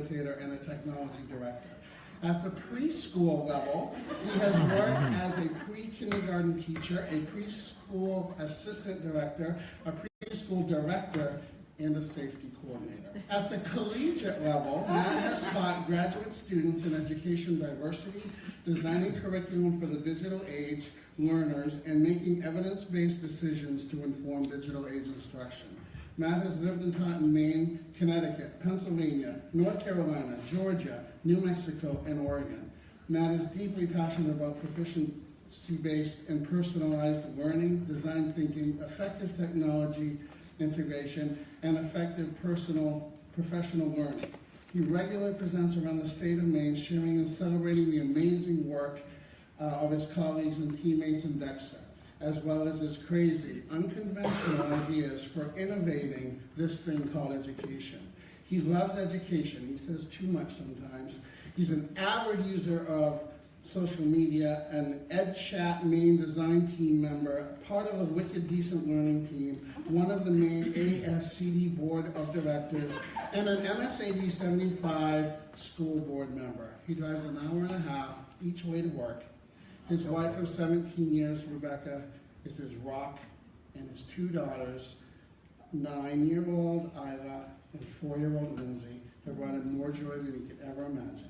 facilitator, and a technology director. At the preschool level, he has worked as a pre-kindergarten teacher, a preschool assistant director, a preschool director, and a safety coordinator. At the collegiate level, Matt has taught graduate students in education diversity, designing curriculum for the digital age learners, and making evidence-based decisions to inform digital age instruction. Matt has lived and taught in Maine, Connecticut, Pennsylvania, North Carolina, Georgia, New Mexico, and Oregon. Matt is deeply passionate about proficiency-based and personalized learning, design thinking, effective technology integration, and effective professional learning. He regularly presents around the state of Maine, sharing and celebrating the amazing work of his colleagues and teammates in Dexter, as well as his crazy, unconventional ideas for innovating this thing called education. He loves education. He says too much sometimes. He's an avid user of social media, an EdChat Maine design team member, part of the Wicked Decent Learning team, one of the Maine ASCD Board of Directors, and an MSAD 75 school board member. He drives an hour and a half each way to work. His wife of 17 years, Rebecca, is his rock, and his two daughters, 9-year-old Isla and 4-year-old Lindsay, have brought him more joy than he could ever imagine.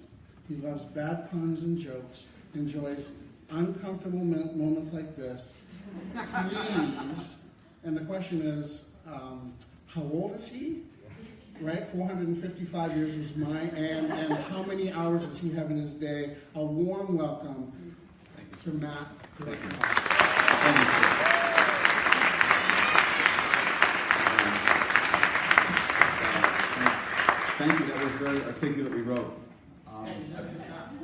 He loves bad puns and jokes, enjoys uncomfortable moments like this. Please, and the question is, how old is he? Right, 455 years is mine, and how many hours does he have in his day? A warm welcome to Matt. Thank you. Thank you. That was very articulately wrote.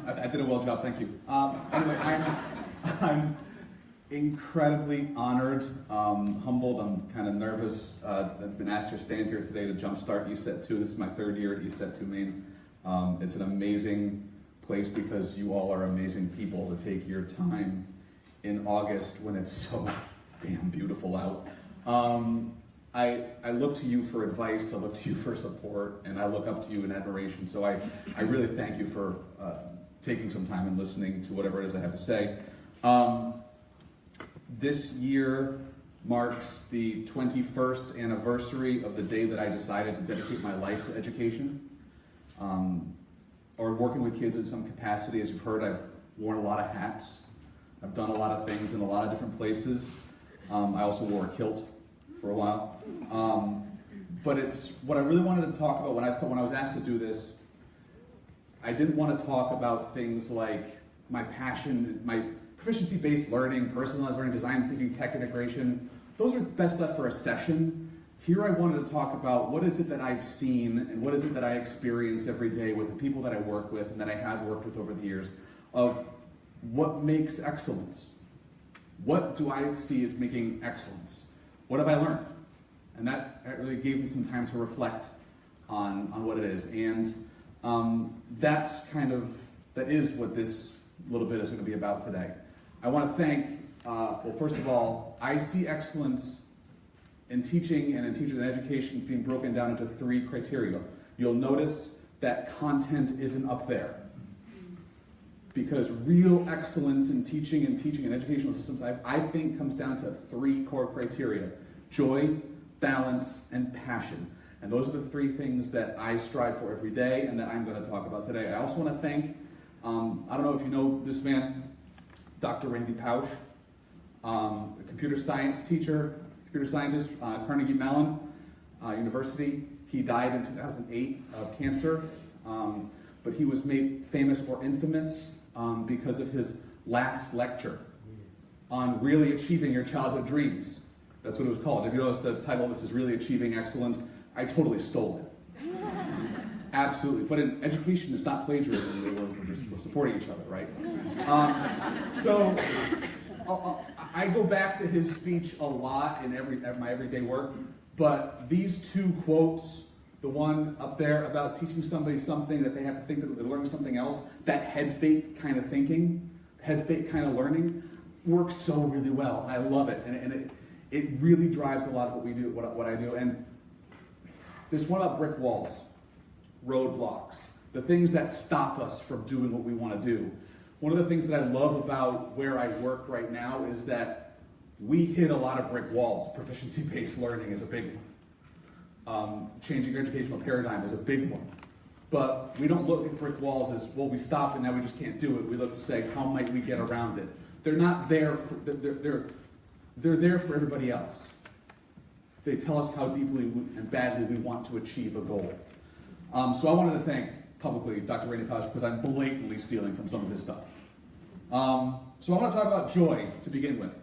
I did a well job. Thank you. Anyway, I'm incredibly honored, humbled. I'm kind of nervous. I've been asked to stand here today to jumpstart ECET2. This is my third year at ECET2 Maine. It's an amazing place because you all are amazing people to take your time in August when it's so damn beautiful out. I look to you for advice, I look to you for support, and I look up to you in admiration. So I really thank you for taking some time and listening to whatever it is I have to say. This year marks the 21st anniversary of the day that I decided to dedicate my life to education. Or working with kids in some capacity. As you've heard, I've worn a lot of hats. I've done a lot of things in a lot of different places. I also wore a kilt for a while. But it's what I really wanted to talk about when I was asked to do this. I didn't want to talk about things like my passion, my proficiency-based learning, personalized learning, design thinking, tech integration. Those are best left for a session. Here I wanted to talk about what is it that I've seen and what is it that I experience every day with the people that I work with and that I have worked with over the years of what makes excellence. What do I see as making excellence? What have I learned? And that really gave me some time to reflect on what it is. And that is what this little bit is going to be about today. I want to thank, well, first of all, I see excellence in teaching and in teaching and education being broken down into 3 criteria. You'll notice that content isn't up there. Because real excellence in teaching and educational systems, I think, comes down to 3 core criteria: joy, balance, and passion. And those are the 3 things that I strive for every day and that I'm going to talk about today. I also want to thank, I don't know if you know this man, Dr. Randy Pausch, a computer science teacher, computer scientist, Carnegie Mellon University. He died in 2008 of cancer, but he was made famous or infamous because of his last lecture on really achieving your childhood dreams. That's what it was called. If you notice the title, this is Really Achieving Excellence. I totally stole it. Absolutely. But in education, it's not plagiarism. We're supporting each other, right? So I go back to his speech a lot in my everyday work, but these 2 quotes, the one up there about teaching somebody something that they have to think that they're learning something else, that head fake kind of thinking, head fake kind of learning, works so really well. I love it, and it really drives a lot of what we do, what I do. And this one about brick walls, roadblocks, the things that stop us from doing what we want to do. One of the things that I love about where I work right now is that we hit a lot of brick walls. Proficiency-based learning is a big one. Changing your educational paradigm is a big one. But we don't look at brick walls as, well, we stopped and now we just can't do it. We look to say, how might we get around it? They're not there for, they're there for everybody else. They tell us how deeply and badly we want to achieve a goal. So I wanted to thank publicly Dr. Rainey Powers because I'm blatantly stealing from some of his stuff. So I want to talk about joy to begin with.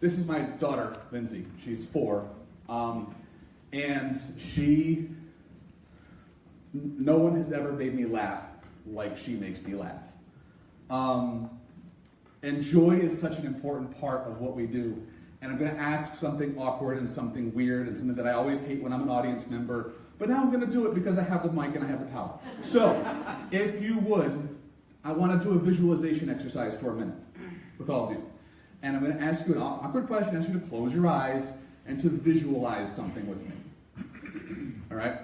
This is my daughter, Lindsay. She's 4. And no one has ever made me laugh like she makes me laugh. And joy is such an important part of what we do. And I'm going to ask something awkward and something weird and something that I always hate when I'm an audience member. But now I'm going to do it because I have the mic and I have the power. So, if you would, I want to do a visualization exercise for a minute with all of you. And I'm going to ask you an awkward question, ask you to close your eyes and to visualize something with me. All right?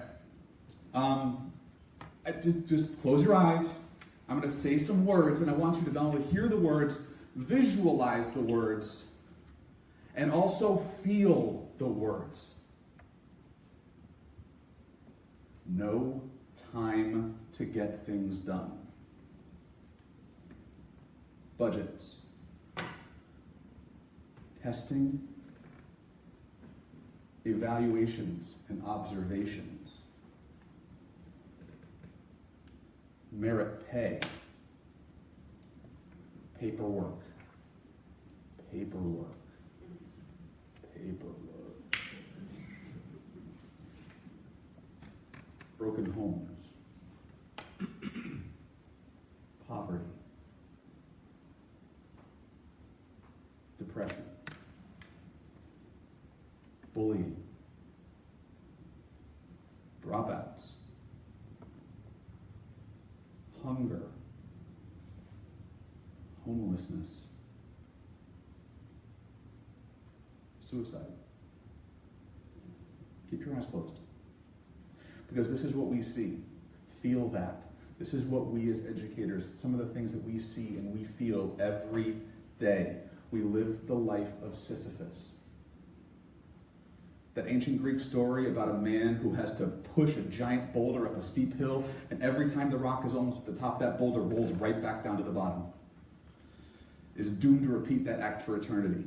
Just close your eyes. I'm going to say some words, and I want you to not only hear the words, visualize the words, and also feel the words. No time to get things done. Budgets. Testing. Evaluations and observations. Merit pay. Paperwork. Paperwork. Paperwork. Broken homes. Poverty. Depression. Bullying. Dropouts. Hunger. Homelessness. Suicide. Keep your eyes closed. Because this is what we see. Feel that. This is what we as educators, some of the things that we see and we feel every day. We live the life of Sisyphus. That ancient Greek story about a man who has to push a giant boulder up a steep hill, and every time the rock is almost at the top, that boulder rolls right back down to the bottom. Is doomed to repeat that act for eternity.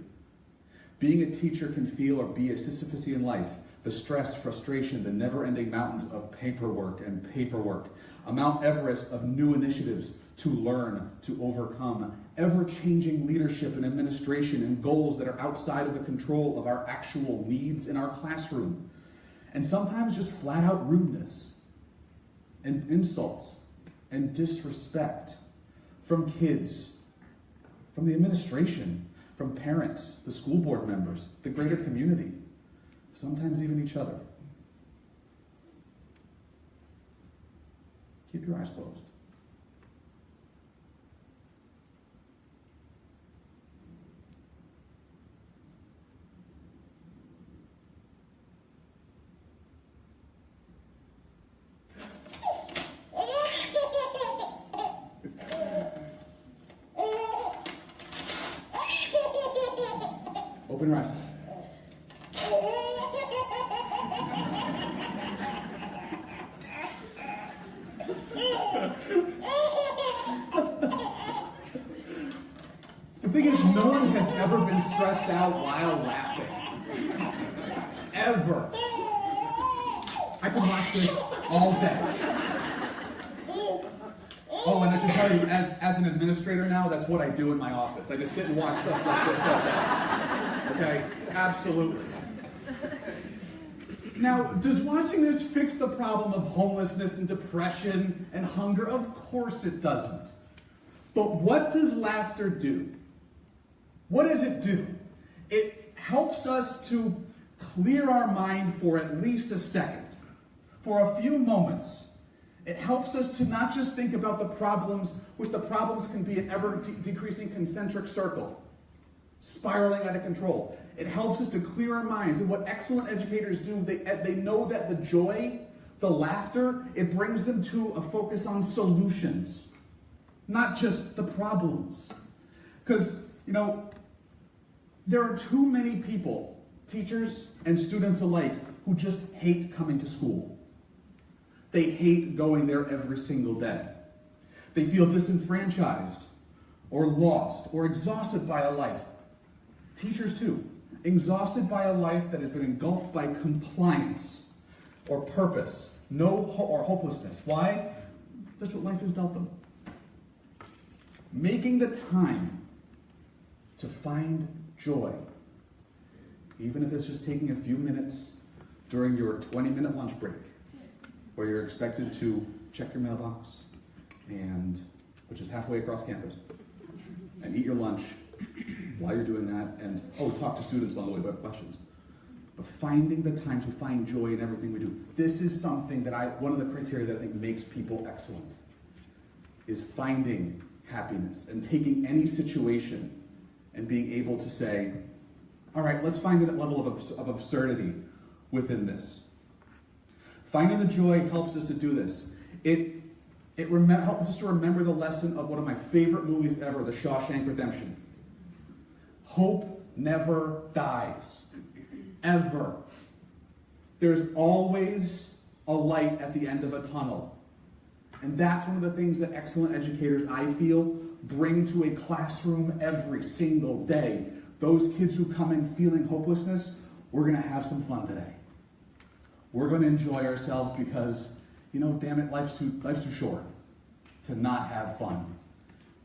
Being a teacher can feel or be a Sisyphusian life. The stress, frustration, the never-ending mountains of paperwork and paperwork. A Mount Everest of new initiatives to learn, to overcome. Ever-changing leadership and administration and goals that are outside of the control of our actual needs in our classroom. And sometimes just flat-out rudeness and insults and disrespect from kids, from the administration, from parents, the school board members, the greater community. Sometimes even each other. Keep your eyes closed. Open your eyes. The thing is, no one has ever been stressed out while laughing. Ever. I could watch this all day. Oh, and I should tell you, as an administrator now, that's what I do in my office. I just sit and watch stuff like this all day. Okay? Absolutely. Now, does watching this fix the problem of homelessness and depression and hunger? Of course it doesn't. But what does laughter do? What does it do? It helps us to clear our mind for at least a second, for a few moments. It helps us to not just think about the problems, which the problems can be an ever-decreasing concentric circle, spiraling out of control. It helps us to clear our minds. And what excellent educators do, they know that the joy the laughter, it brings them to a focus on solutions, not just the problems. Because, you know, there are too many people, teachers and students alike, who just hate coming to school. They hate going there every single day. They feel disenfranchised or lost or exhausted by a life. Teachers too. Exhausted by a life that has been engulfed by compliance or purpose, or hopelessness. Why? That's what life has dealt them. Making the time to find joy, even if it's just taking a few minutes during your 20-minute lunch break, where you're expected to check your mailbox, which is halfway across campus, and eat your lunch while you're doing that, and talk to students along the way who have questions. But finding the time to find joy in everything we do. This is something that one of the criteria that I think makes people excellent, is finding happiness and taking any situation and being able to say, all right, let's find a level of absurdity within this. Finding the joy helps us to do this. It helps us to remember the lesson of one of my favorite movies ever, The Shawshank Redemption. Hope never dies. Ever. There's always a light at the end of a tunnel. And that's one of the things that excellent educators, I feel, bring to a classroom every single day. Those kids who come in feeling hopelessness, we're going to have some fun today. We're going to enjoy ourselves because, damn it, life's too short to not have fun.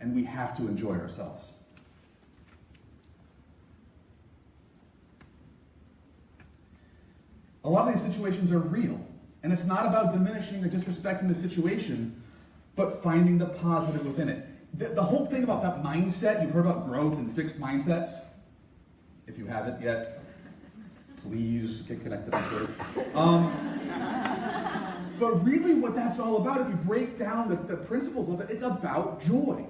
And we have to enjoy ourselves. A lot of these situations are real. And it's not about diminishing or disrespecting the situation, but finding the positive within it. The whole thing about that mindset, you've heard about growth and fixed mindsets. If you haven't yet, please get connected on Twitter. But really what that's all about, if you break down the principles of it, it's about joy.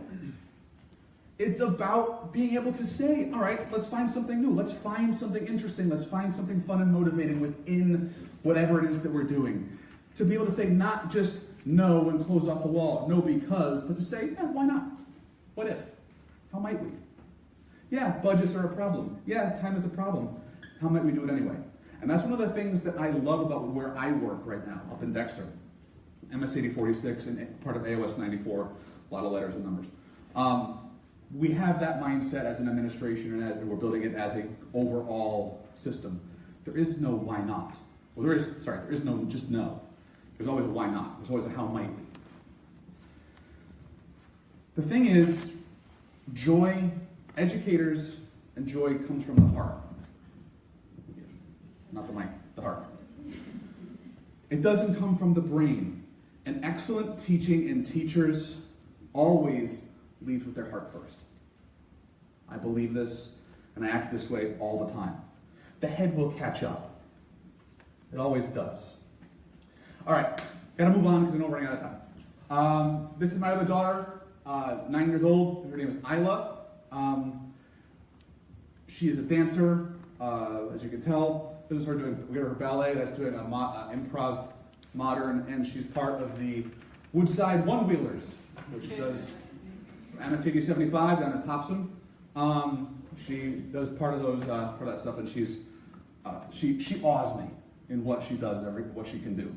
It's about being able to say, all right, let's find something new. Let's find something interesting. Let's find something fun and motivating within whatever it is that we're doing. To be able to say not just no and close off the wall, no because, but to say, yeah, why not? What if? How might we? Yeah, budgets are a problem. Yeah, time is a problem. How might we do it anyway? And that's one of the things that I love about where I work right now, up in Dexter. MS-80 46 and part of AOS 94, a lot of letters and numbers. We have that mindset as an administration, and we're building it as an overall system. There is no why not. Well, there is no just no. There's always a why not. There's always a how might we. The thing is, joy, educators, and joy comes from the heart. Not the mic, the heart. It doesn't come from the brain. And excellent teaching and teachers always leads with their heart first. I believe this, and I act this way all the time. The head will catch up. It always does. All right, gotta move on because I know we're running out of time. This is my other daughter, 9 years old. Her name is Isla. She is a dancer, as you can tell. This is her we got her ballet, that's doing an improv modern, and she's part of the Woodside One-Wheelers, which does MS-80 75 down in Topsom. She does part of that stuff, and she awes me in what she does, what she can do.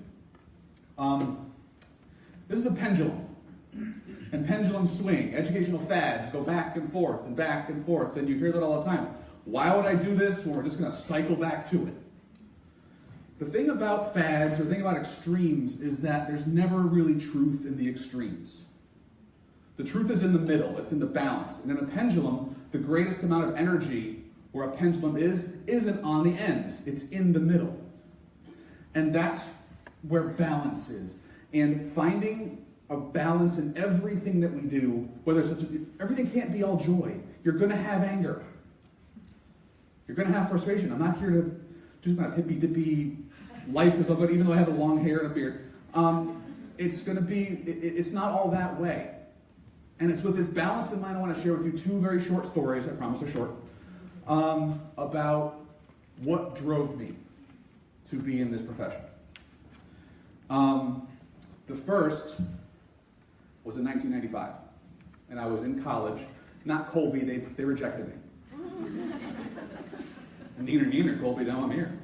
This is a pendulum, and pendulums swing. Educational fads go back and forth, and you hear that all the time. Why would I do this when we're just going to cycle back to it? The thing about fads, or the thing about extremes, is that there's never really truth in the extremes. The truth is in the middle, it's in the balance. And in a pendulum, the greatest amount of energy where a pendulum isn't on the ends, it's in the middle. And that's where balance is. And finding a balance in everything that we do, everything can't be all joy. You're going to have anger. You're going to have frustration. I'm not here to just kind of hippy-dippy, life is all good, even though I have the long hair and a beard. It's not all that way. And it's with this balance in mind I want to share with you two very short stories, I promise they're short, about what drove me to be in this profession. The first was in 1995, and I was in college. Not Colby, they rejected me. Neener, Colby, now I'm here.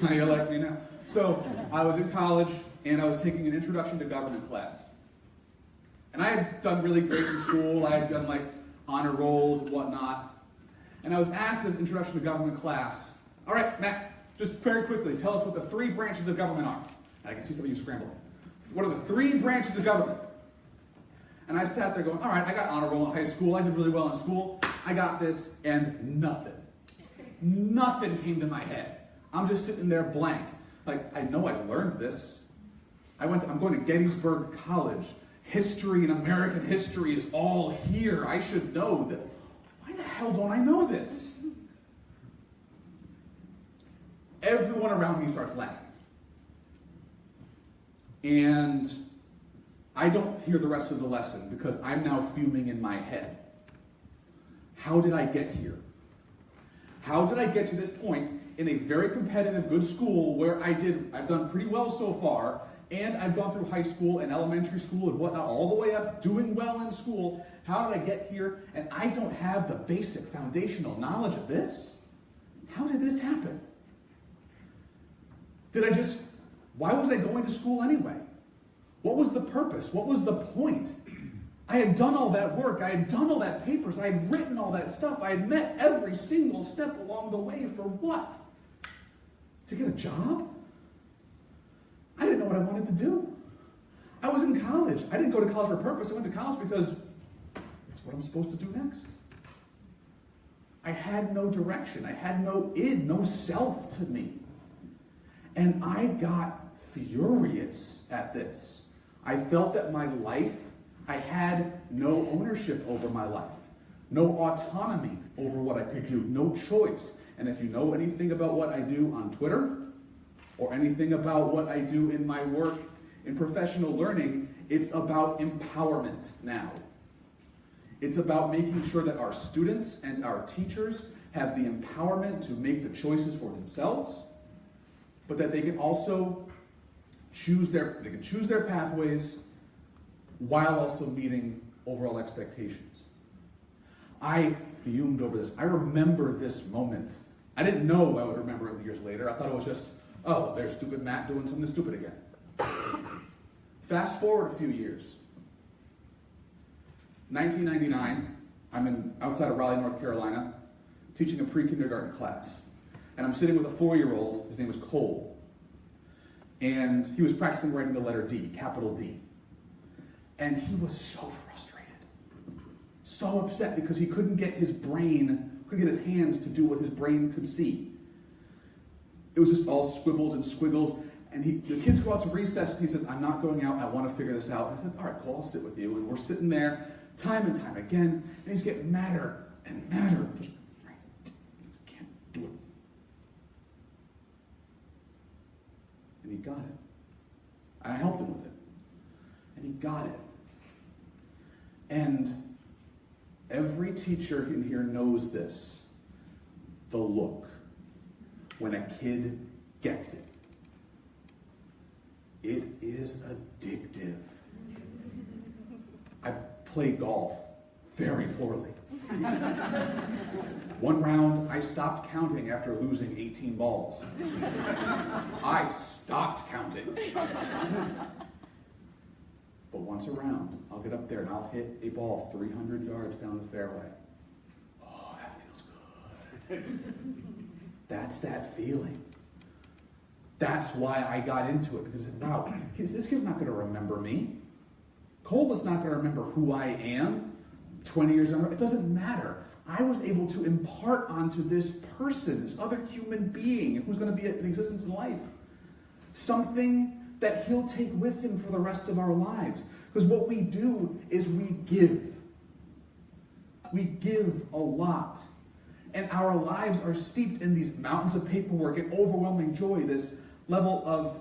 How you like me now? So, I was in college, and I was taking an introduction to government class. And I had done really great in school. I had done, like, honor rolls and whatnot. And I was asked this introduction to government class, all right, Matt, just very quickly, tell us what the 3 branches of government are. And I can see some of you scrambling. What are the 3 branches of government? And I sat there going, all right, I got honor roll in high school. I did really well in school. I got this, and nothing came to my head. I'm just sitting there blank. Like, I know I've learned this. I'm going to Gettysburg College. History and American history is all here. I should know that. Why the hell don't I know this? Everyone around me starts laughing. And I don't hear the rest of the lesson because I'm now fuming in my head. How did I get here? How did I get to this point in a very competitive, good school where I've done pretty well so far, and I've gone through high school and elementary school and whatnot, all the way up, doing well in school. How did I get here? And I don't have the basic foundational knowledge of this? How did this happen? Why was I going to school anyway? What was the purpose? What was the point? I had done all that work. I had done all that papers. I had written all that stuff. I had met every single step along the way for what? To get a job? I didn't know what I wanted to do. I was in college. I didn't go to college for a purpose. I went to college because that's what I'm supposed to do next. I had no direction. I had no no self to me. And I got furious at this. I felt that my life, I had no ownership over my life, no autonomy over what I could do, no choice. And if you know anything about what I do on Twitter, or anything about what I do in my work in professional learning, it's about empowerment now. It's about making sure that our students and our teachers have the empowerment to make the choices for themselves, but that they can also choose their pathways while also meeting overall expectations. I fumed over this. I remember this moment. I didn't know I would remember it years later. I thought it was just, oh, there's stupid Matt doing something stupid again. Fast forward a few years. 1999, I'm outside of Raleigh, North Carolina, teaching a pre-kindergarten class. And I'm sitting with a 4-year-old, his name was Cole. And he was practicing writing the letter D, capital D. And he was so frustrated, so upset because he couldn't get his hands to do what his brain could see. It was just all scribbles and squiggles. And the kids go out to recess, and he says, I'm not going out, I want to figure this out. And I said, all right, Cole, I'll sit with you. And we're sitting there time and time again, and he's getting madder and madder. Just, I can't do it. And he got it. And I helped him with it. And he got it. And every teacher in here knows this. The look. When a kid gets it. It is addictive. I play golf very poorly. One round, I stopped counting after losing 18 balls. I stopped counting. But once a round, I'll get up there and I'll hit a ball 300 yards down the fairway. Oh, that feels good. That's that feeling. That's why I got into it, because, wow, this kid's not going to remember me. Cole is not going to remember who I am 20 years on. It doesn't matter. I was able to impart onto this person, this other human being who's going to be in existence in life, something that he'll take with him for the rest of our lives. Because what we do is we give. We give a lot. And our lives are steeped in these mountains of paperwork and overwhelming joy, this level of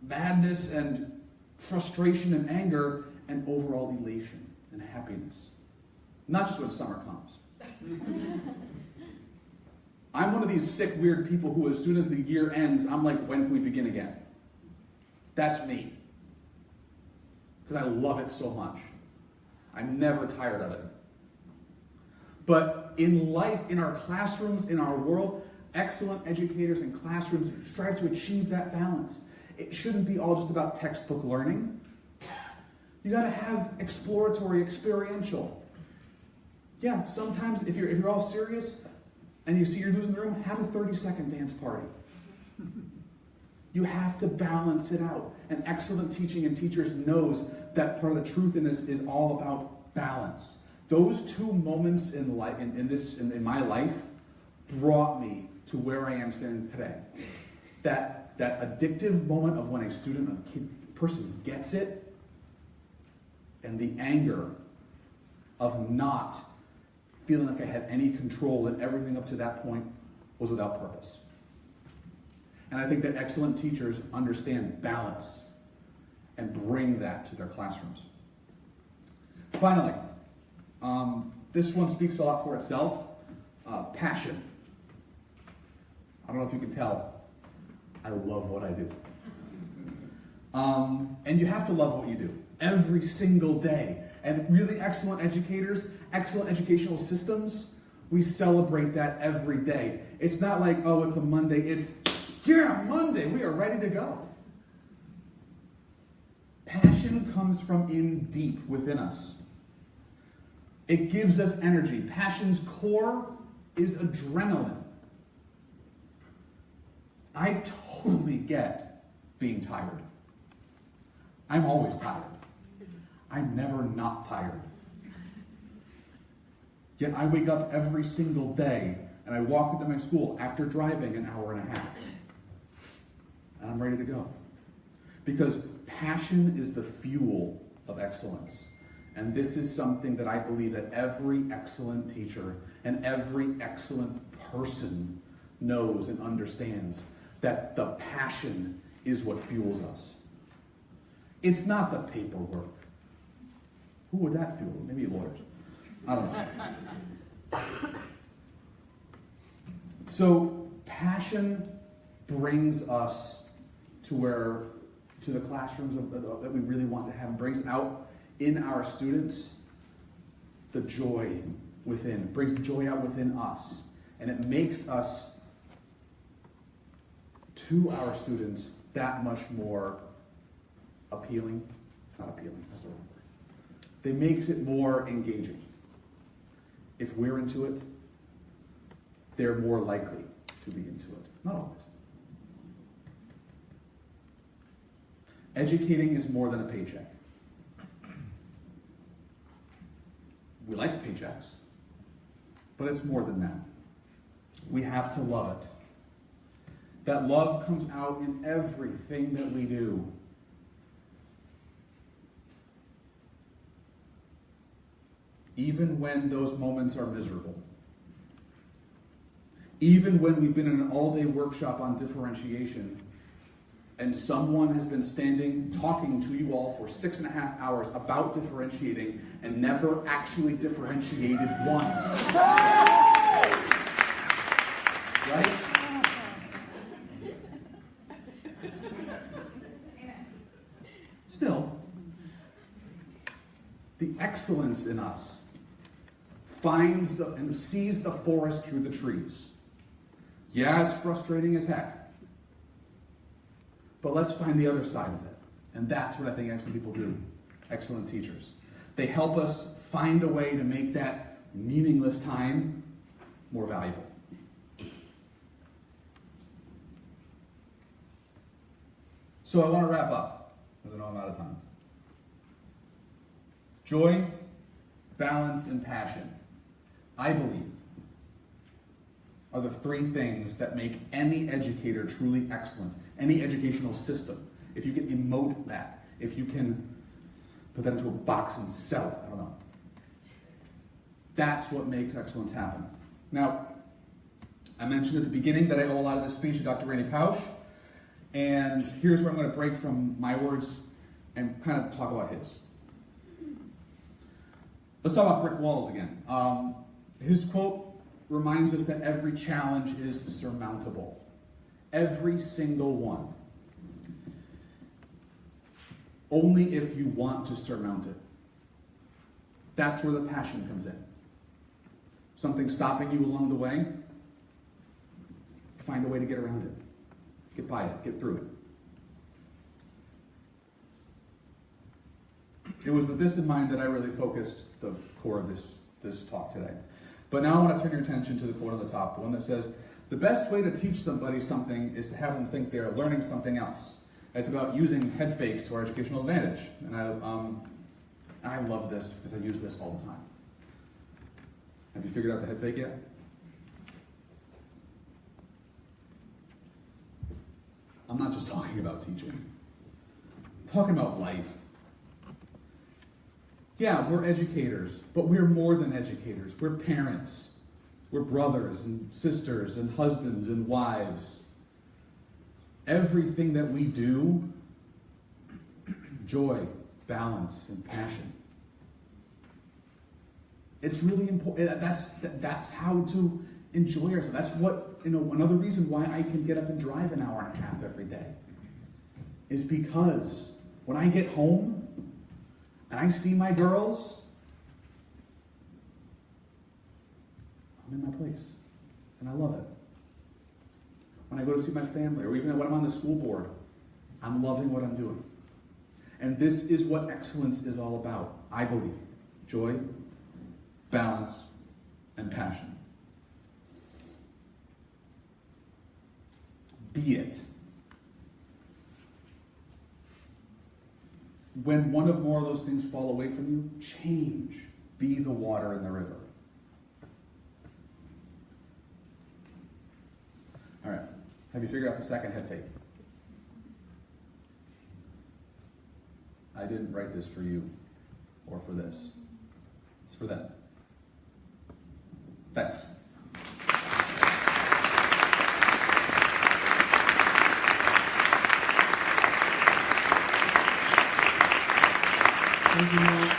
madness and frustration and anger and overall elation and happiness. Not just when summer comes. I'm one of these sick, weird people who, as soon as the year ends, I'm like, when can we begin again? That's me. Because I love it so much. I'm never tired of it. But in life, in our classrooms, in our world, excellent educators in classrooms strive to achieve that balance. It shouldn't be all just about textbook learning. You got to have exploratory, experiential. Yeah, sometimes if you're all serious and you see you're losing the room, have a 30-second dance party. You have to balance it out. And excellent teaching and teachers knows that part of the truth in this is all about balance. Those two moments in life, in my life, brought me to where I am standing today. That addictive moment of when a student, a person gets it, and the anger of not feeling like I had any control, and everything up to that point was without purpose. And I think that excellent teachers understand balance and bring that to their classrooms. Finally, this one speaks a lot for itself. Passion. I don't know if you can tell, I love what I do. And you have to love what you do every single day. And really excellent educators, excellent educational systems, we celebrate that every day. It's not like, oh, it's a Monday. It's, yeah, Monday. We are ready to go. Passion comes from in deep within us. It gives us energy. Passion's core is adrenaline. I totally get being tired. I'm always tired. I'm never not tired. Yet I wake up every single day and I walk into my school after driving an hour and a half. And I'm ready to go. Because passion is the fuel of excellence. And this is something that I believe that every excellent teacher and every excellent person knows and understands, that the passion is what fuels us. It's not the paperwork. Who would that fuel? Maybe lawyers. I don't know. So passion brings us to the classrooms that we really want to have, and brings out in our students the joy within, brings the joy out within us, and it makes us to our students that much more appealing. Not appealing, that's the wrong word. They makes it more engaging. If we're into it, they're more likely to be into it. Not always. Educating is more than a paycheck. We like paychecks, but it's more than that. We have to love it. That love comes out in everything that we do. Even when those moments are miserable. Even when we've been in an all-day workshop on differentiation, and someone has been standing talking to you all for 6.5 hours about differentiating and never actually differentiated once. Right? Still, the excellence in us finds and sees the forest through the trees. Yeah, it's frustrating as heck. But let's find the other side of it. And that's what I think excellent people do. Excellent teachers. They help us find a way to make that meaningless time more valuable. So I want to wrap up, because I know I'm out of time. Joy, balance, and passion, I believe, are the three things that make any educator truly excellent, any educational system. If you can emote that, if you can put that into a box and sell it, I don't know. That's what makes excellence happen. Now, I mentioned at the beginning that I owe a lot of this speech to Dr. Randy Pausch, and here's where I'm going to break from my words and kind of talk about his. Let's talk about brick walls again. His quote reminds us that every challenge is surmountable. Every single one. Only if you want to surmount it. That's where the passion comes in. Something stopping you along the way, find a way to get around it. Get by it, get through it. It was with this in mind that I really focused the core of this talk today. But now I want to turn your attention to the quote on the top, the one that says, the best way to teach somebody something is to have them think they're learning something else. It's about using head fakes to our educational advantage. And I love this because I use this all the time. Have you figured out the head fake yet? I'm not just talking about teaching. I'm talking about life. Yeah, we're educators, but we're more than educators. We're parents. We're brothers and sisters and husbands and wives. Everything that we do, joy, balance, and passion. It's really important. That's how to enjoy ourselves. That's what, another reason why I can get up and drive an hour and a half every day is because when I get home and I see my girls, I'm in my place, and I love it. When I go to see my family, or even when I'm on the school board, I'm loving what I'm doing. And this is what excellence is all about, I believe. Joy, balance, and passion. Be it. When one or more of those things fall away from you, change. Be the water in the river. All right. Have you figured out the second head fake? I didn't write this for you or for this. It's for them. Thanks. Thank you, Matt.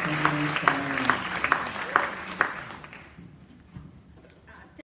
Thank you, Ms. Collins.